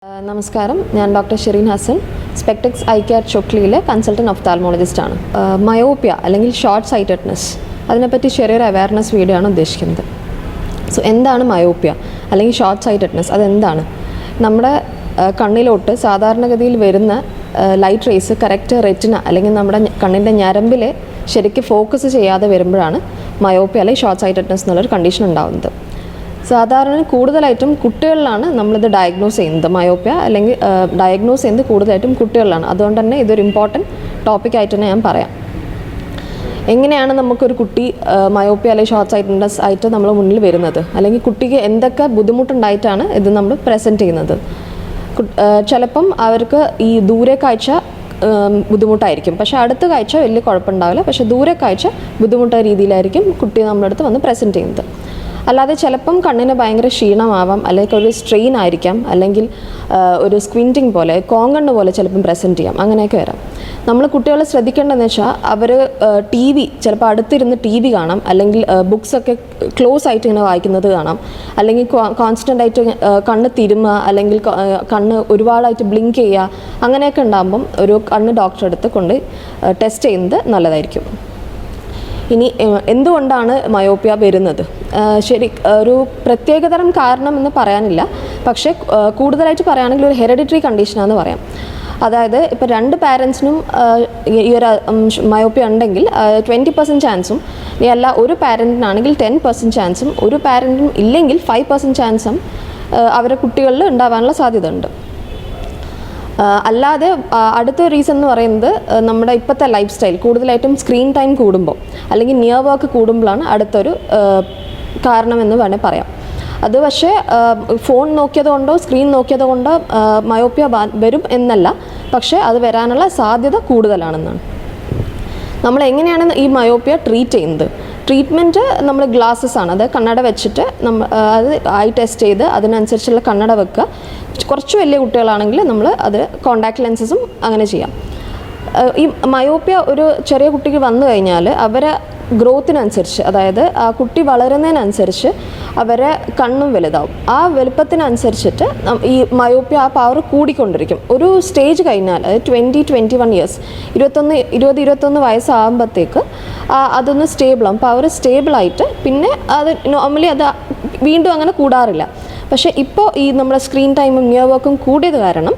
നമസ്കാരം, ഞാൻ doctor Shereen Hasan, Spectex eye care ചൊക്ലിയിലെ കൺസൾട്ടൻറ്റ് ഒഫ്താൽമോളജിസ്റ്റ് ആണ്. മയോപ്പിയ അല്ലെങ്കിൽ ഷോർട്ട് സൈറ്റഡ്നെസ്, അതിനെപ്പറ്റി ചെറിയൊരു അവയർനെസ് വീഡിയോ ആണ് ഉദ്ദേശിക്കുന്നത്. സോ എന്താണ് മയോപ്പിയ അല്ലെങ്കിൽ ഷോർട്ട് സൈറ്റഡ്നെസ്? അതെന്താണ്? നമ്മുടെ കണ്ണിലോട്ട് സാധാരണഗതിയിൽ വരുന്ന ലൈറ്റ് റേസ് കറക്റ്റ് റെറ്റിന അല്ലെങ്കിൽ നമ്മുടെ കണ്ണിൻ്റെ ഞരമ്പിൽ ശരിക്കും ഫോക്കസ് ചെയ്യാതെ വരുമ്പോഴാണ് മയോപ്പിയ അല്ലെങ്കിൽ ഷോർട്ട് സൈറ്റഡ്നെസ് എന്നുള്ളൊരു കണ്ടീഷൻ ഉണ്ടാകുന്നത്. സാധാരണ കൂടുതലായിട്ടും കുട്ടികളിലാണ് നമ്മളിത് ഡയഗ്നോസ് ചെയ്യുന്നത്. മയോപ്പിയ അല്ലെങ്കിൽ ഡയഗ്നോസ് ചെയ്യുന്നത് കൂടുതലായിട്ടും കുട്ടികളിലാണ്. അതുകൊണ്ട് തന്നെ ഇതൊരു ഇമ്പോർട്ടൻറ്റ് ടോപ്പിക്കായിട്ട് തന്നെ ഞാൻ പറയാം. എങ്ങനെയാണ് നമുക്കൊരു കുട്ടി മയോപ്പിയ അല്ലെങ്കിൽ ഷോർട്ട് സൈറ്റഡ്നെസ് ആയിട്ട് നമ്മൾ മുന്നിൽ വരുന്നത്, അല്ലെങ്കിൽ കുട്ടിക്ക് എന്തൊക്കെ ബുദ്ധിമുട്ടുണ്ടായിട്ടാണ് ഇത് നമ്മൾ പ്രസൻറ്റ് ചെയ്യുന്നത്? ചിലപ്പം അവർക്ക് ഈ ദൂരെ കാഴ്ച ബുദ്ധിമുട്ടായിരിക്കും, പക്ഷേ അടുത്ത കാഴ്ച വലിയ കുഴപ്പമുണ്ടാവില്ല. പക്ഷേ ദൂരെ കാഴ്ച ബുദ്ധിമുട്ടായ രീതിയിലായിരിക്കും കുട്ടി നമ്മുടെ അടുത്ത് വന്ന് പ്രസൻറ്റ് ചെയ്യുന്നത്. അല്ലാതെ ചിലപ്പം കണ്ണിന് ഭയങ്കര ക്ഷീണമാവാം, അല്ലെങ്കിൽ ഒരു സ്ട്രെയിൻ ആയിരിക്കാം, അല്ലെങ്കിൽ ഒരു സ്ക്വിൻറ്റിങ് പോലെ കോങ്കണ്ണ് പോലെ ചിലപ്പം പ്രസൻറ്റ് ചെയ്യാം. അങ്ങനെയൊക്കെ വരാം. നമ്മൾ കുട്ടികളെ ശ്രദ്ധിക്കേണ്ടതെന്ന് വെച്ചാൽ അവർ ടി വി ചിലപ്പോൾ അടുത്തിരുന്ന് ടി വി കാണാം, അല്ലെങ്കിൽ ബുക്സൊക്കെ ക്ലോസ് ആയിട്ട് ഇങ്ങനെ വായിക്കുന്നത് കാണാം, അല്ലെങ്കിൽ കോൺസ്റ്റൻ്റ് ആയിട്ട് കണ്ണ് തിരുമുക, അല്ലെങ്കിൽ കണ്ണ് ഒരുപാടായിട്ട് ബ്ലിങ്ക് ചെയ്യുക, അങ്ങനെയൊക്കെ ഉണ്ടാകുമ്പം ഒരു കണ്ണ് ഡോക്ടറെ അടുത്ത് കൊണ്ട് ടെസ്റ്റ് ചെയ്യുന്നത് നല്ലതായിരിക്കും. ഇനി എന്തുകൊണ്ടാണ് മയോപ്പിയ വരുന്നത്? ശരി, ഒരു പ്രത്യേകതരം കാരണം എന്ന് പറയാനില്ല, പക്ഷേ കൂടുതലായിട്ട് പറയുകയാണെങ്കിൽ ഒരു ഹെറിഡിറ്ററി കണ്ടീഷനാണെന്ന് പറയാം. അതായത് ഇപ്പോൾ രണ്ട് പാരൻസിനും ഈ ഒരു മയോപ്പിയ ഉണ്ടെങ്കിൽ 20% ചാൻസും, അല്ല ഒരു പാരൻറ്റിനാണെങ്കിൽ 10% ചാൻസും, ഒരു പാരൻറ്റിനും ഇല്ലെങ്കിൽ 5% ചാൻസും അവരുടെ കുട്ടികളിൽ ഉണ്ടാവാനുള്ള സാധ്യത ഉണ്ട്. അല്ലാതെ അടുത്ത റീസൺ എന്ന് പറയുന്നത് നമ്മുടെ ഇപ്പോഴത്തെ ലൈഫ് സ്റ്റൈൽ, കൂടുതലായിട്ടും സ്ക്രീൻ ടൈം കൂടുമ്പോൾ അല്ലെങ്കിൽ നിയർ വർക്ക് കൂടുമ്പോഴാണ് അടുത്തൊരു കാരണമെന്ന് വേണേൽ പറയാം. അത് പക്ഷേ ഫോൺ നോക്കിയത് കൊണ്ടോ സ്ക്രീൻ നോക്കിയത് കൊണ്ടോ മയോപ്പിയ വരും എന്നല്ല, പക്ഷേ അത് വരാനുള്ള സാധ്യത കൂടുതലാണെന്നാണ്. നമ്മൾ എങ്ങനെയാണ് ഈ മയോപ്പിയ ട്രീറ്റ് ചെയ്യുന്നത്? ട്രീറ്റ്മെൻറ്റ് നമ്മൾ ഗ്ലാസ്സസ് ആണ്, അത് കണ്ണട വെച്ചിട്ട് അത് ഐ ടെസ്റ്റ് ചെയ്ത് അതിനനുസരിച്ചുള്ള കണ്ണട വെക്കുക. കുറച്ച് വലിയ കുട്ടികളാണെങ്കിൽ നമ്മൾ അത് കോണ്ടാക്ട് ലെൻസസും അങ്ങനെ ചെയ്യാം. ഈ മയോപ്പിയ ഒരു ചെറിയ കുട്ടിക്ക് വന്നു കഴിഞ്ഞാൽ അവരെ ഗ്രോത്തിനനുസരിച്ച്, അതായത് ആ കുട്ടി വളരുന്നതിനനുസരിച്ച് അവരെ കണ്ണും വലുതാവും. ആ വലുപ്പത്തിനനുസരിച്ചിട്ട് ഈ മയോപ്പിയ ആ പവർ കൂടിക്കൊണ്ടിരിക്കും. ഒരു സ്റ്റേജ് കഴിഞ്ഞാൽ, അതായത് 20-21 ഇയേഴ്സ്, 21 വയസ്സാകുമ്പോഴത്തേക്ക് അതൊന്ന് സ്റ്റേബിളാവും. പവർ സ്റ്റേബിളായിട്ട് പിന്നെ അത് നോർമലി അത് വീണ്ടും അങ്ങനെ കൂടാറില്ല. പക്ഷേ ഇപ്പോൾ ഈ നമ്മുടെ സ്ക്രീൻ ടൈമും നിയർ വർക്കും കൂടിയത് കാരണം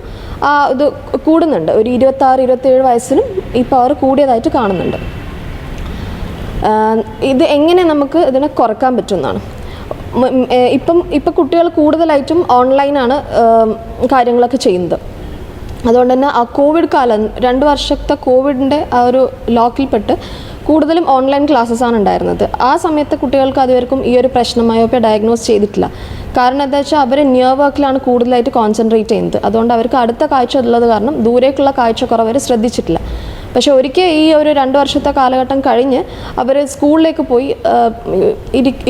ഇത് കൂടുന്നുണ്ട്. ഒരു 26-27 വയസ്സിനും ഈ പവർ കൂടിയതായിട്ട് കാണുന്നുണ്ട്. ഇത് എങ്ങനെ നമുക്ക് ഇതിനെ കുറക്കാൻ പറ്റുമെന്നാണ്. ഇപ്പം കുട്ടികൾ കൂടുതലായിട്ടും ഓൺലൈനാണ് കാര്യങ്ങളൊക്കെ ചെയ്യുന്നത്. അതുകൊണ്ട് തന്നെ ആ കോവിഡ് കാലം, 2 വർഷത്തെ കോവിഡിൻ്റെ ആ ഒരു ലോക്കിൽപ്പെട്ട് കൂടുതലും ഓൺലൈൻ ക്ലാസ്സസാണ് ഉണ്ടായിരുന്നത്. ആ സമയത്ത് കുട്ടികൾക്ക് അതുവരെക്കും ഈ ഒരു പ്രശ്നം മയോപ്പിയ ഡയഗ്നോസ് ചെയ്തിട്ടില്ല. കാരണം എന്താ വെച്ചാൽ അവർ നിയർ വർക്കിലാണ് കൂടുതലായിട്ട് കോൺസെൻട്രേറ്റ് ചെയ്യുന്നത്. അതുകൊണ്ട് അവർക്ക് അടുത്ത കാഴ്ച ഉള്ളത് കാരണം ദൂരേക്കുള്ള കാഴ്ചക്കുറവ് അവർ ശ്രദ്ധിച്ചിട്ടില്ല. പക്ഷേ ഒരിക്കൽ ഈ ഒരു 2 വർഷത്തെ കാലഘട്ടം കഴിഞ്ഞ് അവർ സ്കൂളിലേക്ക് പോയി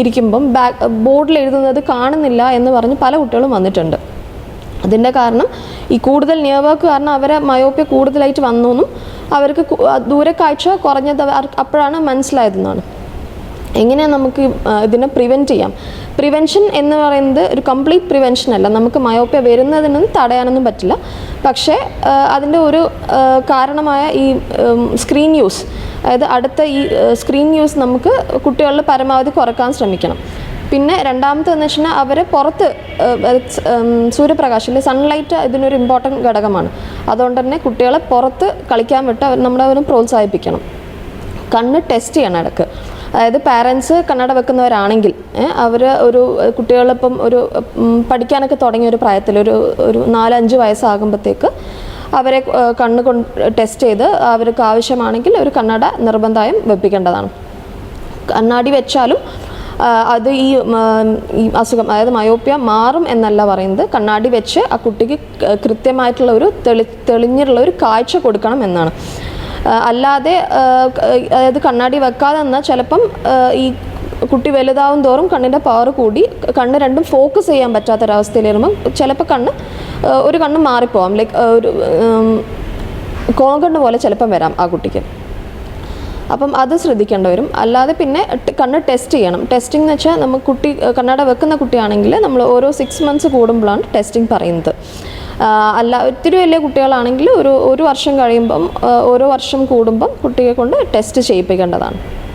ഇരിക്കുമ്പം ബോർഡിൽ എഴുതുന്നത് കാണുന്നില്ല എന്ന് പറഞ്ഞ് പല കുട്ടികളും വന്നിട്ടുണ്ട്. അതിൻ്റെ കാരണം ഈ കൂടുതൽ നിയർ വർക്ക് കാരണം അവരെ മയോപ്പിയ കൂടുതലായിട്ട് വന്നെന്നും അവർക്ക് ദൂരെ കാഴ്ച കുറഞ്ഞത് അപ്പോഴാണ് മനസ്സിലായതെന്നാണ്. എങ്ങനെയാണ് നമുക്ക് ഇതിനെ പ്രിവെൻറ്റ് ചെയ്യാം? പ്രിവെൻഷൻ എന്ന് പറയുന്നത് ഒരു കംപ്ലീറ്റ് പ്രിവെൻഷൻ അല്ല. നമുക്ക് മയോപ്പിയ വരുന്നതിനൊന്നും തടയാനൊന്നും പറ്റില്ല. പക്ഷേ അതിൻ്റെ ഒരു കാരണമായ ഈ സ്ക്രീൻ യൂസ്, അതായത് അടുത്ത ഈ സ്ക്രീൻ യൂസ് നമുക്ക് കുട്ടികളിൽ പരമാവധി കുറക്കാൻ ശ്രമിക്കണം. പിന്നെ രണ്ടാമത്തെന്ന് വെച്ചാൽ അവരെ പുറത്ത് സൂര്യപ്രകാശം, സൺലൈറ്റ് ഇതിനൊരു ഇമ്പോർട്ടൻറ്റ് ഘടകമാണ്. അതുകൊണ്ട് തന്നെ കുട്ടികളെ പുറത്ത് കളിക്കാൻ വിട്ട് നമ്മളവരെ പ്രോത്സാഹിപ്പിക്കണം. കണ്ണ് ടെസ്റ്റ് ചെയ്യണം ഇടയ്ക്ക്. അതായത് പാരൻസ് കണ്ണട വെക്കുന്നവരാണെങ്കിൽ അവർ കുട്ടികളിപ്പം ഒരു പഠിക്കാനൊക്കെ തുടങ്ങിയ ഒരു പ്രായത്തിൽ ഒരു 4-5 വയസ്സാകുമ്പോഴത്തേക്ക് അവരെ കണ്ണ് ടെസ്റ്റ് ചെയ്ത് അവർക്ക് ആവശ്യമാണെങ്കിൽ ഒരു കണ്ണട നിർബന്ധമായും വെപ്പിക്കേണ്ടതാണ്. കണ്ണാടി വെച്ചാലും അത് ഈ അസുഖം, അതായത് മയോപ്പിയ മാറും എന്നല്ല പറയുന്നത്. കണ്ണാടി വെച്ച് ആ കുട്ടിക്ക് കൃത്യമായിട്ടുള്ള ഒരു തെളിഞ്ഞിട്ടുള്ള ഒരു കാഴ്ച കൊടുക്കണം എന്നാണ്. അല്ലാതെ അതായത് കണ്ണാടി വെക്കാതെ എന്നാൽ ചിലപ്പം ഈ കുട്ടി വലുതാവും തോറും കണ്ണിൻ്റെ പവർ കൂടി കണ്ണ് രണ്ടും ഫോക്കസ് ചെയ്യാൻ പറ്റാത്തൊരവസ്ഥയിൽ വരുമ്പം ചിലപ്പോൾ ഒരു കണ്ണ് മാറിപ്പോവാം. ലൈക്ക് ഒരു കോങ്കണ്ണ് പോലെ ചിലപ്പം വരാം ആ കുട്ടിക്ക്. അപ്പം അത് ശ്രദ്ധിക്കേണ്ടി വരും. അല്ലാതെ പിന്നെ കണ്ണ് ടെസ്റ്റ് ചെയ്യണം. ടെസ്റ്റിംഗ് എന്ന് വെച്ചാൽ നമുക്ക് കണ്ണട വെക്കുന്ന കുട്ടിയാണെങ്കിൽ നമ്മൾ ഓരോ 6 months കൂടുമ്പോഴാണ് ടെസ്റ്റിംഗ് പറയുന്നത്. അല്ല ഒത്തിരി വലിയ കുട്ടികളാണെങ്കിൽ ഒരു വർഷം കഴിയുമ്പം ഓരോ വർഷം കൂടുമ്പം കുട്ടിയെ കൊണ്ട് ടെസ്റ്റ് ചെയ്യിപ്പിക്കേണ്ടതാണ്.